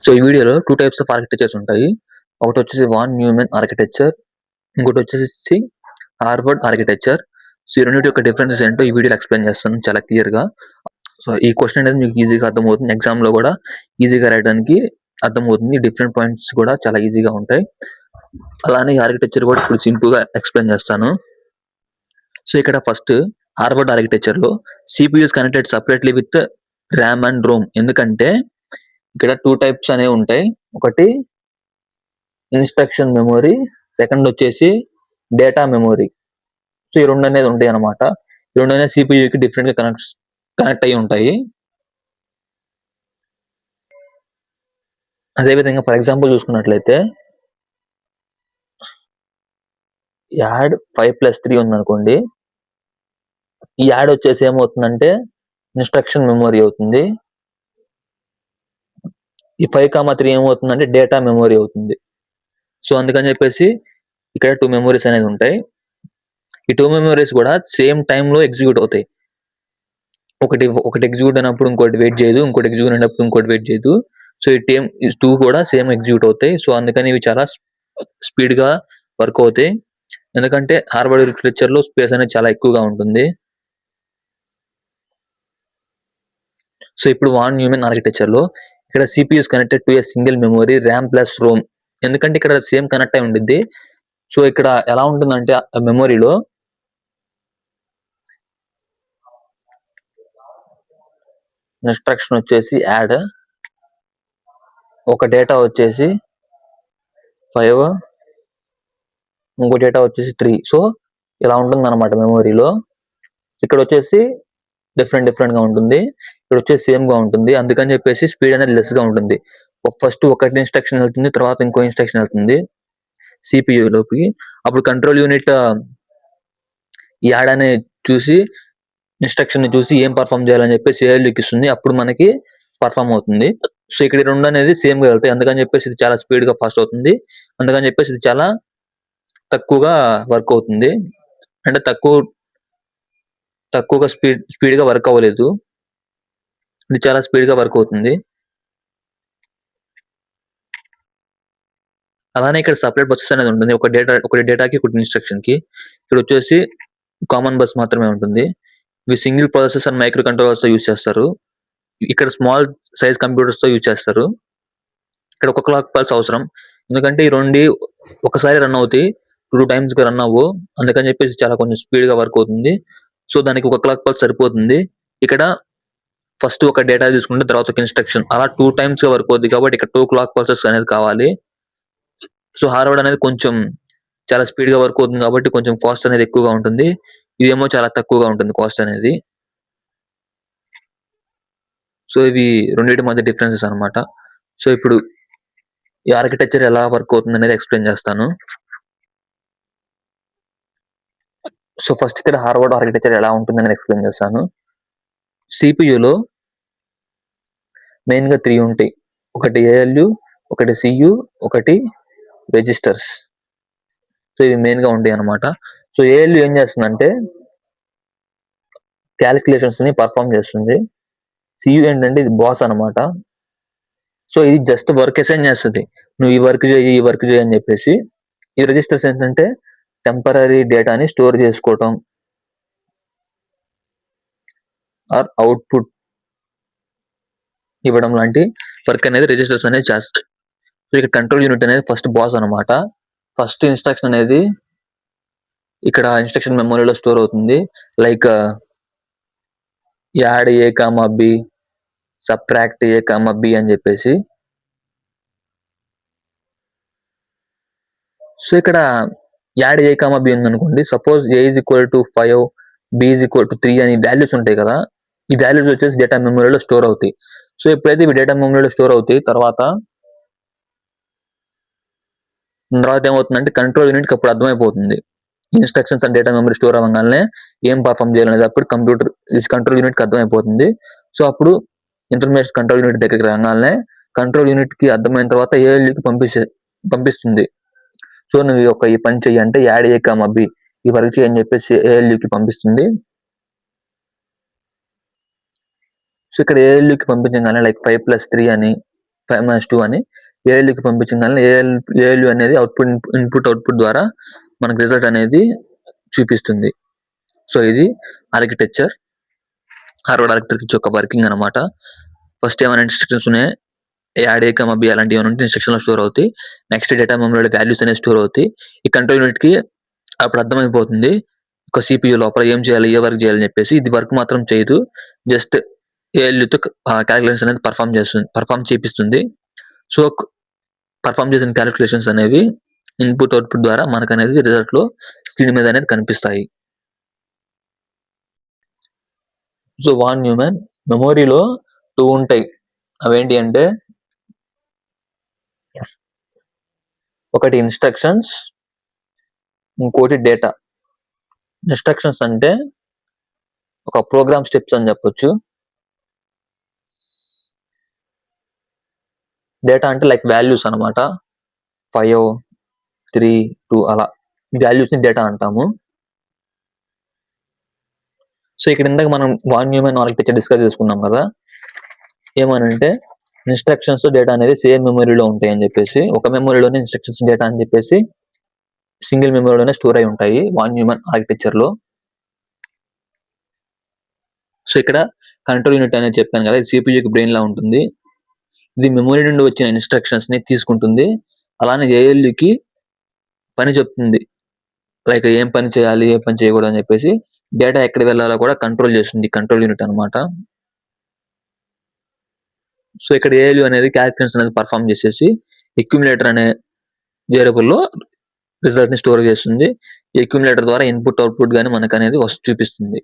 So ఈ వీడియోలో 2 types of architectures ఉంటాయి. ఒకటి వచ్చేసి వాన్ న్యూమన్ ఆర్కిటెక్చర్, ఇంకోటి వచ్చేసి హార్వర్డ్ ఆర్కిటెక్చర్. సో ఈ రెండిటి యొక్క డిఫరెన్సెస్ ఏంటో ఈ వీడియోలో ఎక్స్ప్లెయిన్ చేస్తాను చాలా క్లియర్‌గా. సో ఈ క్వెషన్ అనేది మీకు ఈజీగా అర్థమవుతుంది. ఎగ్జామ్‌లో కూడా ఈజీగా రాయడానికి అర్థమవుతుంది. డిఫరెంట్ పాయింట్స్ కూడా చాలా ఈజీగా ఉంటాయి. అలానే ఈ ఆర్కిటెక్చర్ కూడా ఇప్పుడు సింపుల్‌గా ఎక్స్ప్లెయిన్ చేస్తాను. సో ఇక్కడ ఫస్ట్ హార్వర్డ్ ఆర్కిటెక్చర్‌లో CPUs connected separately with RAM and Rome. ఎందుకంటే ఇక్కడ 2 టైప్స్ అనేవి ఉంటాయి. ఒకటి ఇన్స్ట్రక్షన్ మెమరీ, సెకండ్ వచ్చేసి డేటా మెమరీ. సో ఈ రెండు అనేది ఉంటాయి అన్నమాట. ఈ రెండు అనేది సిపియూకి డిఫరెంట్ గా కనెక్ట్ అయ్యి ఉంటాయి. అదేవిధంగా ఫర్ ఎగ్జాంపుల్ చూసుకున్నట్లయితే యాడ్ 5+3 ఉందనుకోండి. ఈ యాడ్ వచ్చేసి ఏమవుతుందంటే ఇన్స్ట్రక్షన్ మెమరీ అవుతుంది. ఈ 5,3 ఏమవుతుందంటే డేటా మెమరీ అవుతుంది. సో అందుకని చెప్పేసి ఇక్కడ 2 మెమరీస్ అనేది ఉంటాయి. ఈ 2 మెమరీస్ కూడా సేమ్ టైంలో ఎగ్జిక్యూట్ అవుతాయి. ఒకటి ఎగ్జిక్యూట్ అయినప్పుడు ఇంకోటి వెయిట్ చేయదు, ఇంకోటి ఎగ్జిక్యూట్ అయినప్పుడు ఇంకోటి వెయిట్ చేయదు. సో ఈ 2 కూడా సేమ్ ఎగ్జిక్యూట్ అవుతాయి. సో అందుకని ఇవి చాలా స్పీడ్ గా వర్క్ అవుతాయి. ఎందుకంటే హార్వర్డ్ ఆర్కిటెక్చర్ లో స్పేస్ అనేది చాలా ఎక్కువగా ఉంటుంది. సో ఇప్పుడు వాన్ న్యూమన్ ఆర్కిటెక్చర్ లో ఇక్కడ CPUs connected to a single memory, RAM plus Rome. ఎందుకంటే ఇక్కడ సేమ్ కనెక్ట్ అయి ఉంటుంది. సో ఇక్కడ ఎలా ఉంటుందంటే ఆ మెమరీలో ఇన్స్ట్రక్షన్ వచ్చేసి యాడ్, ఒక డేటా వచ్చేసి 5, ఇంకో డేటా వచ్చేసి 3. సో ఇలా ఉంటుంది అనమాట మెమరీలో. ఇక్కడ వచ్చేసి డిఫరెంట్ గా ఉంటుంది, ఇక్కడ వచ్చేసి సేమ్ గా ఉంటుంది. అందుకని చెప్పేసి స్పీడ్ అనేది లెస్ గా ఉంటుంది. ఫస్ట్ ఒకటి ఇన్స్ట్రక్షన్ వెళ్తుంది, తర్వాత ఇంకో ఇన్స్ట్రక్షన్ వెళ్తుంది సిపియు లోకి. అప్పుడు కంట్రోల్ యూనిట్ ఈ యాడ్ అనే చూసి ఇన్స్ట్రక్షన్ ని చూసి ఏం పర్ఫామ్ చేయాలని చెప్పేసి ఏఎల్యూకి ఇస్తుంది. అప్పుడు మనకి పర్ఫామ్ అవుతుంది. సో ఇక్కడ రెండు అనేది సేమ్ గా వెళ్తాయి. అందుకని చెప్పేసి ఇది చాలా స్పీడ్ గా ఫాస్ట్ అవుతుంది. అందుకని చెప్పేసి ఇది చాలా తక్కువగా వర్క్ అవుతుంది. అంటే తక్కువగా స్పీడ్ గా వర్క్ అవ్వలేదు. ఇది చాలా స్పీడ్ గా వర్క్ అవుతుంది. అలానే ఇక్కడ సపరేట్ బస్సెస్ అనేది ఉంటుంది. ఒక డేటాకి ఒకటి ఇన్స్ట్రక్షన్ కి. ఇక్కడ వచ్చేసి కామన్ బస్ మాత్రమే ఉంటుంది. ఇవి single processor and micro controllers తో యూజ్ చేస్తారు. ఇక్కడ స్మాల్ సైజ్ కంప్యూటర్స్ తో యూజ్ చేస్తారు. ఇక్కడ ఒక క్లాక్ పల్స్ అవసరం. ఎందుకంటే ఈ రెండు ఒకసారి రన్ అవుతాయి, 2 టైమ్స్ గా రన్ అవ్వు. అందుకని చెప్పేసి చాలా కొంచెం స్పీడ్ గా వర్క్ అవుతుంది. సో దానికి ఒక క్లాక్ పల్స్ సరిపోతుంది. ఇక్కడ ఫస్ట్ ఒక డేటా తీసుకుంటే తర్వాత ఒక ఇన్స్ట్రక్షన్, అలా 2 టైమ్స్ గా వర్క్ అవుతుంది. కాబట్టి ఇక్కడ 2 క్లాక్ పల్సెస్ అనేది కావాలి. సో హార్వర్డ్ అనేది కొంచెం చాలా స్పీడ్ గా వర్క్ అవుతుంది కాబట్టి కొంచెం కాస్ట్ అనేది ఎక్కువగా ఉంటుంది. ఇదేమో చాలా తక్కువగా ఉంటుంది కాస్ట్ అనేది. సో ఇవి రెండింటి మధ్య డిఫరెన్సెస్ అన్నమాట. సో ఇప్పుడు ఈ ఆర్కిటెక్చర్ ఎలా వర్క్ అవుతుంది అనేది ఎక్స్ప్లెయిన్ చేస్తాను. సో ఫస్ట్ ఇక్కడ హార్వర్డ్ ఆర్కిటెక్చర్ ఎలా ఉంటుంది అనేది ఎక్స్ప్లెయిన్ చేస్తాను. సిపియులో మెయిన్ గా 3 ఉంటాయి. ఒకటి ఏఎల్యు, ఒకటి సియు, ఒకటి రిజిస్టర్స్. సో ఇవి మెయిన్ గా ఉంటాయి అన్నమాట. సో ఏఎల్యు ఏం చేస్తుందంటే క్యాలిక్యులేషన్స్ ని పర్ఫామ్ చేస్తుంది. సియు ఏంటంటే ఇది బాస్ అన్నమాట. సో ఇది జస్ట్ వర్క్ అసైన్ చేస్తుంది, నువ్వు ఈ వర్క్ చేయి, ఈ వర్క్ చేయి అని చెప్పేసి. ఈ రిజిస్టర్స్ ఏంటంటే టెంపరరీ డేటాని స్టోర్ చేసుకోవటం ఆర్ అవుట్పుట్ ఇవ్వడం లాంటి వర్క్ అనేది రిజిస్టర్స్ అనేది చేస్తాయి. సో ఇక్కడ కంట్రోల్ యూనిట్ అనేది ఫస్ట్ బాస్ అన్నమాట. ఫస్ట్ ఇన్స్ట్రక్షన్ అనేది ఇక్కడ ఇన్స్ట్రక్షన్ మెమరీలో స్టోర్ అవుతుంది. Like add A comma B, subtract A comma B అని చెప్పేసి. సో ఇక్కడ యాడ్ ఏ కామా బి ఉందనుకోండి. Suppose A is equal to 5, B is equal to 3 అని వాల్యూస్ ఉంటాయి కదా. ఈ వాల్యూస్ వచ్చేసి డేటా మెమరీలో స్టోర్ అవుతాయి. సో ఎప్పుడైతే ఇవి డేటా మెమరీలో స్టోర్ అవుతాయి, తర్వాత ఏమవుతుందంటే కంట్రోల్ యూనిట్కి అప్పుడు అర్థమైపోతుంది instructions and data memory store అవ్వగానే ఏం పర్ఫామ్ చేయాలనేది అప్పుడు కంట్రోల్ యూనిట్కి అర్థమైపోతుంది. సో అప్పుడు ఇన్ఫర్మేషన్ కంట్రోల్ యూనిట్ దగ్గరికి రాగానే కంట్రోల్ యూనిట్ కి అర్థమైన తర్వాత ఏఎల్యూకి పంపిస్తుంది. సో నువ్వు ఈ పని చెయ్యి అంటే యాడ్ ఏ కామా బి ఈ వర్క్ చేయని చెప్పేసి ఏఎల్యూకి పంపిస్తుంది. సో ఇక్కడ ఏఎల్యూకి పంపించగానే లైక్ 5+3 అని 5-2 అని ఏఎల్యూకి పంపించగానే ఏఎల్యూ అనేది ఇన్పుట్ ద్వారా మనకు రిజల్ట్ అనేది చూపిస్తుంది. సో ఇది ఆర్కిటెక్చర్, హార్వర్డ్ ఆర్కిటెక్చర్ యొక్క వర్కింగ్ అనమాట. ఫస్ట్ ఏమైనా ఇన్స్ట్రక్షన్స్ ఉన్నాయి, యాడ్ ఏ కమా బి అలాంటివి ఏమైనా ఉంటే ఇన్స్ట్రక్షన్ లో స్టోర్ అవుతాయి. నెక్స్ట్ డేటా మెమరీలో వాల్యూస్ అనేవి స్టోర్ అవుతాయి. ఈ కంట్రోల్ యూనిట్ కి అప్పుడు అర్థమైపోతుంది ఒక CPU లోపల ఏం చేయాలి, ఏ వర్క్ చేయాలని చెప్పేసి. ఇది వర్క్ మాత్రం చేయదు, జస్ట్ ఏఎల్యూతో క్యాలిక్యులేషన్స్ అనేది పర్ఫామ్ చేపిస్తుంది. సో పర్ఫామ్ చేసిన క్యాలిక్యులేషన్స్ అనేవి ఇన్పుట్ అవుట్పుట్ ద్వారా మనకు అనేది రిజల్ట్ లో స్క్రీన్ మీద అనేది కనిపిస్తాయి. సో వాన్ న్యూమాన్ మెమొరీలో 2 ఉంటాయి. అవేంటి అంటే ఒకటి ఇన్స్ట్రక్షన్స్, ఇంకోటి డేటా. ఇన్స్ట్రక్షన్స్ అంటే ఒక ప్రోగ్రామ్ స్టెప్స్ అని చెప్పొచ్చు. డేటా అంటే లైక్ వాల్యూస్ అనమాట, 5, 3, 2 అలా వాల్యూస్ ని డేటా అంటాము. సో ఇక్కడ ఇందాక మనం వాన్ న్యూమాన్ ఆర్కిటెక్చర్ డిస్కస్ చేసుకున్నాం కదా, ఏమనంటే ఇన్స్ట్రక్షన్స్ డేటా అనేది సేమ్ మెమరీలో ఉంటాయి అని చెప్పేసి, ఒక మెమరీలోనే ఇన్స్ట్రక్షన్స్ డేటా అని చెప్పేసి సింగిల్ మెమరీలోనే స్టోర్ అయి ఉంటాయి వాన్ న్యూమాన్ ఆర్కిటెక్చర్ లో. సో ఇక్కడ కంట్రోల్ యూనిట్ అనేది చెప్పాను కదా, ఇది సిపియూకి బ్రెయిన్ లా ఉంటుంది. ఇది మెమరీ నుండి వచ్చిన ఇన్స్ట్రక్షన్స్ ని తీసుకుంటుంది, అలానే ఏఎల్యూకి పని చెప్తుంది, లైక్ ఏం పని చేయాలి ఏ పని చేయకూడదు అని చెప్పేసి. డేటా ఎక్కడ వెళ్ళాలో కూడా కంట్రోల్ చేస్తుంది కంట్రోల్ యూనిట్ అనమాట. సో ఇక్కడ ఏఎల్యూ అనేది క్యాలిక్యులేషన్స్ అనేది పర్ఫామ్ చేసేసి అక్యుములేటర్ అనే వేరియబుల్ లో రిజల్ట్ ని స్టోర్ చేస్తుంది. ఈ అక్యుములేటర్ ద్వారా ఇన్పుట్ అవుట్పుట్ గానీ మనకు అనేది చూపిస్తుంది.